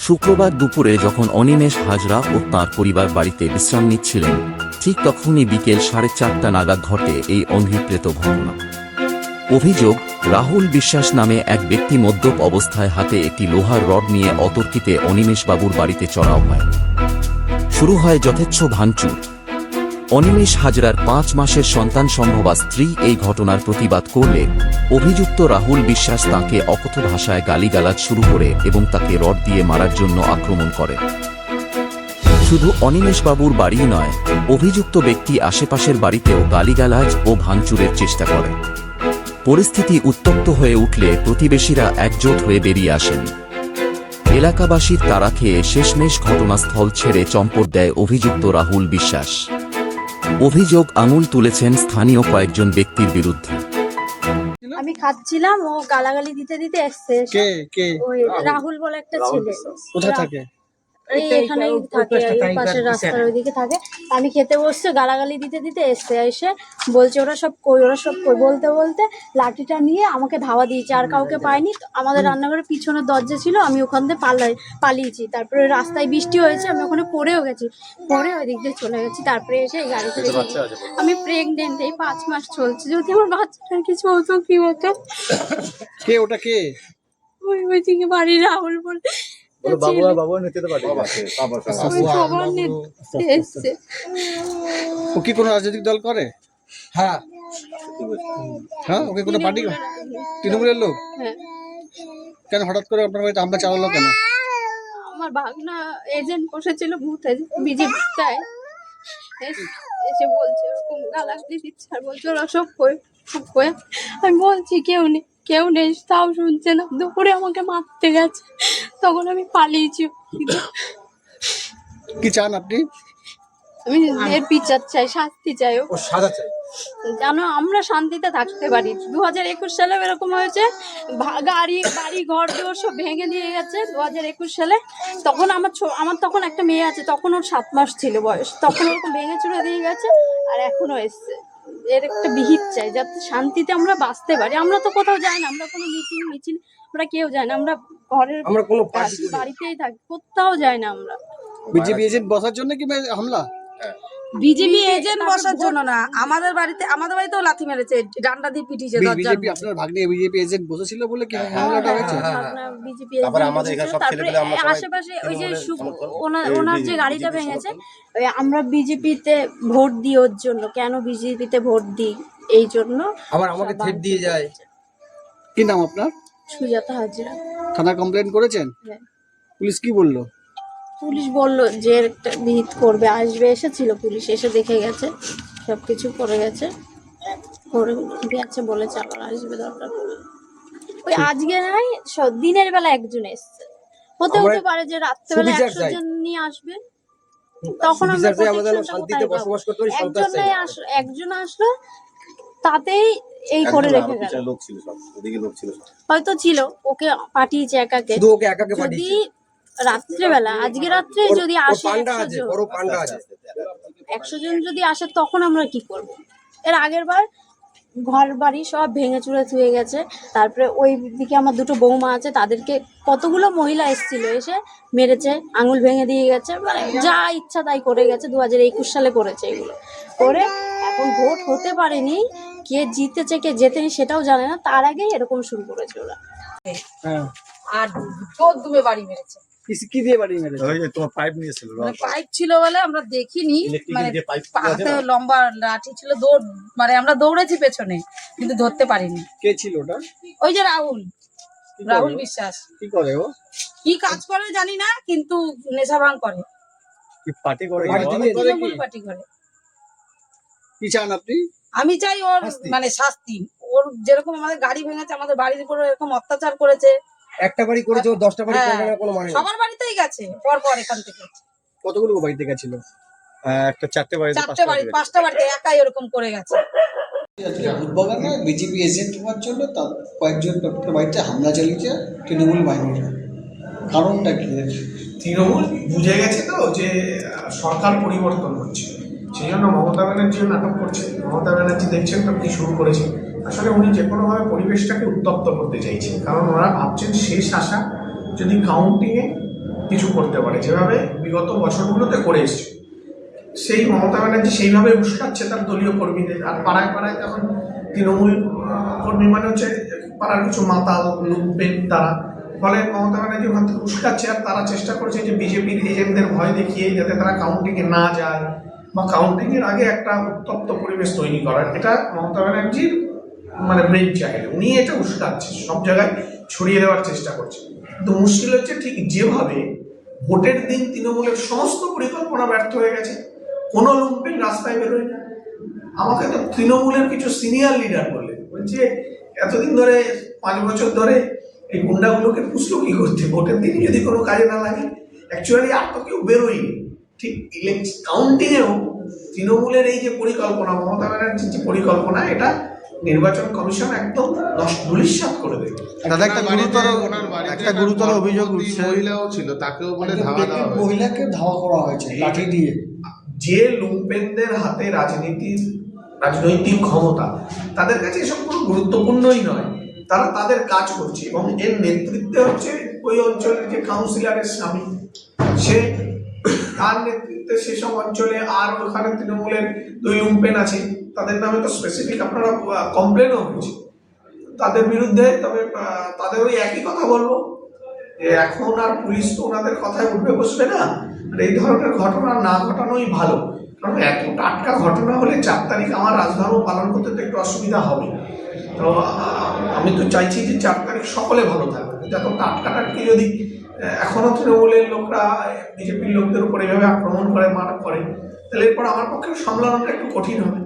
শুক্রবার দুপুরে যখন অনিমেষ হাজরা ও তাঁর পরিবার বাড়িতে বিশ্রাম নিচ্ছিলেন, ঠিক তখনই বিকেল 4:30 নাগাদ ঘটে এই অগ্নিপ্রেত ঘটনা। অভিযোগ, রাহুল বিশ্বাস নামে এক ব্যক্তি মদ্যপ অবস্থায় হাতে একটি লোহার রড নিয়ে অতর্কিতে অনিমেষবাবুর বাড়িতে চড়াও হয়। শুরু হয় যথেচ্ছ ভাঙচুর। অনিমেষ হাজরার 5 মাসের সন্তান সম্ভবা স্ত্রী এই ঘটনার প্রতিবাদ করলে অভিযুক্ত রাহুল বিশ্বাস তাঁকে অকথ্য ভাষায় গালিগালাজ শুরু করে এবং তাকে রড দিয়ে মারার জন্য আক্রমণ করে। শুধু অনিমেষবাবুর বাড়িই নয়, অভিযুক্ত ব্যক্তি আশেপাশের বাড়িতেও গালিগালাজ ও ভাঙচুরের চেষ্টা করে। পরিস্থিতি উত্তপ্ত হয়ে উঠলে প্রতিবেশীরা একজোট হয়ে বেরিয়ে আসেন। এলাকাবাসীর তাড়া খেয়ে শেষমেশ ঘটনাস্থল ছেড়ে চম্পট দেয় অভিযুক্ত রাহুল বিশ্বাস। অভিযোগ আঙুল তুলেছেন স্থানীয় কয়েকজন ব্যক্তির বিরুদ্ধে। আমি খাচ্ছিলাম, ও গালাগালি দিতে দিতে এসছে। কে কে ওই রাহুল বলে একটা ছেলে। কোথায় থাকে? এখানেই থাকে, এই পাশের রাস্তার ওইদিকে থাকে। আমি খেতে বসছে, গালাগালি দিতে দিতে এসছে। এসে বলছে ওরা সব কই, ওরা সব কই বলতে বলতে লাঠিটা নিয়ে আমাকে ধাওয়া দিয়েছে। আর কাউকে পাইনি। আমাদের রান্নাঘরের পিছনের দরজা ছিল, আমি ওখান থেকে পালিয়েছি। তারপরে রাস্তায় বৃষ্টি হয়েছে, আমি ওখানে পড়েও গেছি, পড়ে ওই দিক দিয়ে চলে গেছি। তারপরে এসে এই গাড়িতে আমি প্রেগনেন্ট, এই 5 মাস চলছে। যদি আমার বাচ্চাটার কিছু হতো কি হতো। কে ওটা কে? ওই দিকে বাড়ি রাহুল বলে ও কি কোনো রাজনৈতিক দল করে? হ্যাঁ, ওকে কোনো পার্টি? তৃণমূলের লোক? কেন হঠাৎ করে আপনার বাড়িতে হামলা চালালো কেন? আমার ভাগনা এজেন্ট বসেছিল, বুথ বিজেপি, তাই এসে বলছে ওরকম গালাগালি দিচ্ছে আর বলছে ওরা সব কই। আমি বলছি কেউ নেই, তাও শুনছে না। দুপুরে আমাকে মারতে গেছে, তখন আমি পালিয়েছি। কি চান আপনি? আমি এর বিচার চাই, শাস্তি চাই। ও সাজা চাই, যেন আমরা শান্তিতে থাকতে পারি। 2021 সালে এরকম হয়েছে, বাড়ি ঘর দুয়ার সব ভেঙে দিয়ে গেছে 2021 সালে। তখন আমার তখন একটা মেয়ে আছে, তখন ওর 7 মাস ছিল বয়স। তখন ওরকম ভেঙে চুরে দিয়ে গেছে, আর এখনো এসছে। এর একটা বিহিত চাই, যাতে শান্তিতে আমরা বাঁচতে পারি। আমরা তো কোথাও যাই না, আমরা কোনো মিছিল আমরা কেউ যাই না। আমরা ঘরের বাড়িতেই থাকি, কোথাও যাই না আমরা। বিজেপি এজেন্ট বসার জন্য কি হামলা? বিজেপি এজেন্ট বসার জন্য না, আমাদের বাড়িতেও লাথি মেরেছে, ডান্ডা দিয়ে পিটিয়েছে। বিজেপি আপনার ভাগ্নে বিজেপি এজেন্ট বসেছিল বলে কি হামলাটা হয়েছে? বিজেপি তারপরে আশেপাশে ওই যে ওনার যে গাড়িটা ভেঙেছে, ওই আমরা বিজেপিতে ভোট দিই ওর জন্য। কেন বিজেপিতে ভোট দিই? এই জন্য আবার আমাকে থ্রেট দিয়ে যায়। কি নাম আপনার? সুজাতা হাজরা। থানা কমপ্লেন করেছেন? পুলিশ কি বললো? পুলিশ বললো যে একটা বিহিত করবে, আসবে। এসেছিল পুলিশ, এসে দেখে গেছে, সবকিছু করে গেছে, বলেছে আবার আসবে দরকার পড়লে। ওই আজকে নাই, দিনের বেলা একজন এসছে, হতে পারে যে রাত্রেবেলা 100 জন নিয়ে আসবে। তখন একজন আসলো, তাতেই এই করে রেখে গেল। হয়তো ছিল, ওকে পাঠিয়েছে একাকে। যদি রাত্রেবেলা, আজকে রাত্রে যদি আসে 100 জন যদি আসে, তখন আমরা কি করব? এর আগের বার ঘর বাড়ি সব ভেঙে চুরে থুয়ে গেছে। তারপরে ওই দিকে আমার 2টো বৌমা আছে, তাদেরকে কতগুলো মহিলা এসেছিল, এসে মেরেছে, আঙুল ভেঙে দিয়ে গেছে। মানে যা ইচ্ছা তাই করে গেছে। 2021 সালে করেছে এগুলো করে। এখন ভোট হতে পারেনি, কে জিতেছে কে জেতেনি সেটাও জানে না, তার আগেই এরকম শুরু করেছে ওরা। আর চোর দুমে বাড়ি মেরেছে। কি দিয়ে বাড়ি মেরেছে? ওই যে তোমার পাইপ নিয়েছিল, পাইপ ছিল বলে আমরা দেখিনি, মানে হাতে লম্বা লাঠি ছিল। মানে আমরা দৌড়েছি পেছনে, কিন্তু ধরতে পারিনি। কে ছিল ওটা? ওই যে রাহুল বিশ্বাস। কি করে ও? কি কাজ করে জানি না, কিন্তু নেশা ভাঙ করে। কি পার্টি করে? পার্টি করে। কি চান আপনি? আমি চাই ওর মানে শাস্তি। ওর যেরকম আমাদের গাড়ি ভেঙেছে, আমাদের বাড়ির উপরে এরকম অত্যাচার করেছে। একটা বাড়ি করেছে, ও 10টা বাড়ি করবে না, কোনো মানে নেই। সবার বাড়িতেই গেছে পর এখান থেকে। কতগুলো বাড়িতে গেছিল? একটা 4টে বাড়ি, 5টা বাড়িতে একাই এরকম করে গেছে। বুধবাগানে বিজেপি এজেন্ট হওয়ার জন্য তার কয়েকজন বাড়িতে হামলা চালিয়েছে তৃণমূল বাহিনীরা। কারণটা কি? তৃণমূল বুঝে গেছে তো যে সরকার পরিবর্তন হচ্ছে, সেই জন্য মমতা ব্যানার্জিও নাটক করছে। মমতা ব্যানার্জি দেখছেন তো কি শুরু করেছে। আসলে উনি যে কোনোভাবে পরিবেশটাকে উত্তপ্ত করতে চাইছেন, কারণ ওরা ভাবছেন শেষ আশা যদি কাউন্টিংয়ে কিছু করতে পারে, যেভাবে বিগত বছরগুলোতে করে এসছে। সেই মমতা ব্যানার্জি সেইভাবে উস্কাচ্ছে তার দলীয় কর্মীদের। আর পাড়ায় পাড়ায় যখন তৃণমূল কর্মী মানে হচ্ছে পাড়ার কিছু মাতাল লুটবেন তারা, ফলে মমতা ব্যানার্জি ওখান থেকে উস্কাচ্ছে। আর তারা চেষ্টা করছে যে বিজেপির এজেন্টদের ভয় দেখিয়ে যাতে তারা কাউন্টিংয়ে না যায় বা কাউন্টিংয়ের আগে একটা উত্তপ্ত পরিবেশ তৈরি করার, এটা মমতা ব্যানার্জির মানে ব্রেন চাইলে উনি এটা উস্কাচ্ছে, সব জায়গায় ছড়িয়ে দেওয়ার চেষ্টা করছে। কিন্তু মুশকিল হচ্ছে ঠিক যেভাবে ভোটের দিন তৃণমূলের সমস্ত পরিকল্পনা ব্যর্থ হয়ে গেছে, কোনো লুম্পেন রাস্তায় বেরোয় না। আমাকে তো তৃণমূলের কিছু সিনিয়র লিডার বলছে এতদিন ধরে 5 বছর ধরে এই গুন্ডাগুলোকে পুষলো কি করতে, ভোটের দিন যদি কোনো কাজে না লাগে। অ্যাকচুয়ালি আর তো কেউ বেরোয়নি। ঠিক কাউন্টিংয়েও তৃণমূলের এই যে পরিকল্পনা, মমতা ব্যানার্জির যে পরিকল্পনা, এটা নির্বাচন কমিশন একদম ধূলিসাৎ করে দেবে। দাদা একটা গুরুতর অভিযোগ উঠছে, মহিলাও ছিল, তাকেও বলে ধাওয়া দেওয়া হয়েছে। মহিলাকে ধাওয়া করা হয়েছে লাঠি দিয়ে। যে লুম্পেনদের হাতে রাজনৈতিক ক্ষমতা, তাদের কাছে এসব কোনো গুরুত্বপূর্ণই নয়। তারা তাদের কাজ করছে এবং এর নেতৃত্বে হচ্ছে ওই অঞ্চলের যে কাউন্সিলরের স্বামী, সে তার নেতৃত্বে সেসব অঞ্চলে। আর ওখানে তৃণমূলের 2 লুম্পেন আছে, তাদের নামে তো স্পেসিফিক আপনারা কমপ্লেনও হয়েছে তাদের বিরুদ্ধে। তবে তাদের ওই একই কথা বলবো যে এখন আর পুলিশ তো ওনাদের কথায় উঠবে বসবে না। আর এই ধরনের ঘটনা না ঘটানোই ভালো, কারণ এত টাটকা ঘটনা হলে 4 তারিখ আমার রাজধর্ম পালন করতে তো একটু অসুবিধা হবে। তো আমি তো চাইছি যে 4 তারিখ সকলে ভালো থাকবে। এত টাটকি যদি এখনো তৃণমূলের লোকরা বিজেপির লোকদের উপর এভাবে আক্রমণ করে, মার করে, তাহলে এরপর আমার পক্ষে সামলানোটা একটু কঠিন হবে।